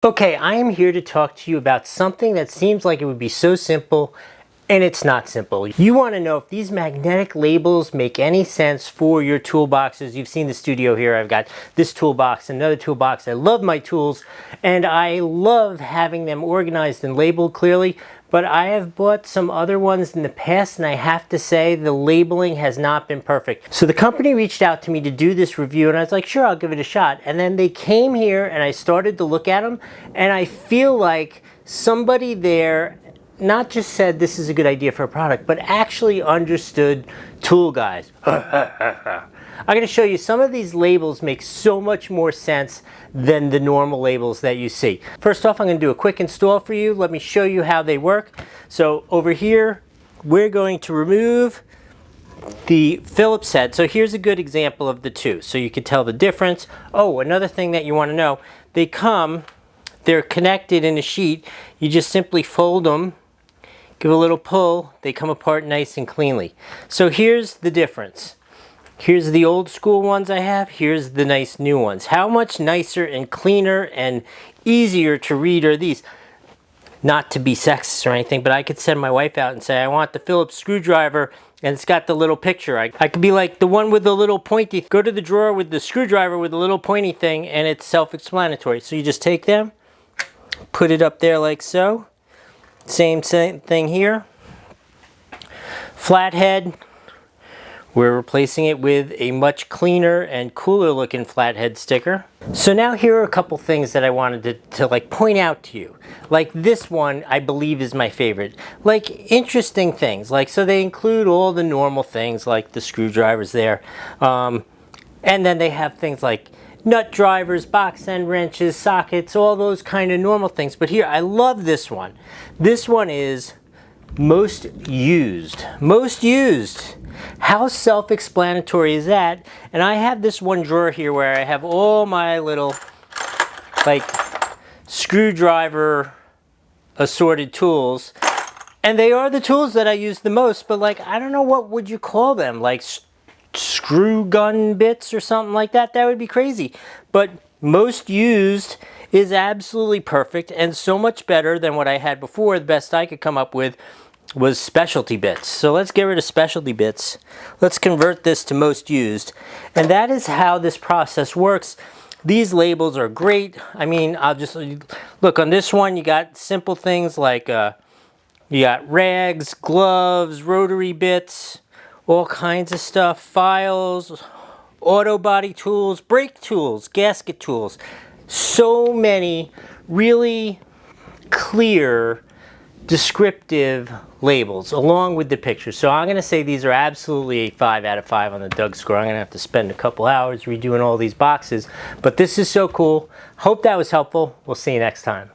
Okay, I am here to talk to you about something that seems like it would be so simple, and it's not simple. You want to know if these magnetic labels make any sense for your toolboxes. You've seen the studio here. I've got this toolbox, another toolbox. I love my tools, and I love having them organized and labeled clearly, but I have bought some other ones in the past, and I have to say the labeling has not been perfect. So the company reached out to me to do this review, and I was like, sure, I'll give it a shot. And then they came here, and I started to look at them, and I feel like somebody there not just said this is a good idea for a product, but actually understood tool guys. I'm going to show you some of these labels make so much more sense than the normal labels that you see. First off, I'm going to do a quick install for you. Let me show you how they work. So over here, we're going to remove the Phillips head. So here's a good example of the two, so you can tell the difference. Oh, another thing that you want to know, they're connected in a sheet. You just simply fold them, give a little pull, they come apart nice and cleanly. So here's the difference. Here's the old school ones I have, here's the nice new ones. How much nicer and cleaner and easier to read are these? Not to be sexist or anything, but I could send my wife out and say, I want the Phillips screwdriver, and it's got the little picture. I could be like the one with the little pointy, go to the drawer with the screwdriver with the little pointy thing, and it's self-explanatory. So you just take them, put it up there like so. Same thing here. Flathead, we're replacing it with a much cleaner and cooler looking flathead sticker. So now here are a couple things that I wanted to like point out to you. Like this one I believe is my favorite. Like interesting things, like so they include all the normal things like the screwdrivers there. And then they have things like nut drivers, box end wrenches, sockets, all those kind of normal things. But here, I love this one. This one is most used. Most used. How self-explanatory is that? And I have this one drawer here where I have all my little, like, screwdriver assorted tools. And they are the tools that I use the most, but like, I don't know, what would you call them? Like, screw gun bits or something like that. That would be crazy. But most used is absolutely perfect and so much better than what I had before. The best I could come up with was specialty bits. So let's get rid of specialty bits. Let's convert this to most used. And that is how this process works. These labels are great. I mean, I'll just look on this one. You got simple things like you got rags, gloves, rotary bits, all kinds of stuff, files, auto body tools, brake tools, gasket tools. So many really clear, descriptive labels along with the pictures. So I'm going to say these are absolutely a 5 out of 5 on the Doug score. I'm going to have to spend a couple hours redoing all these boxes, but this is so cool. Hope that was helpful. We'll see you next time.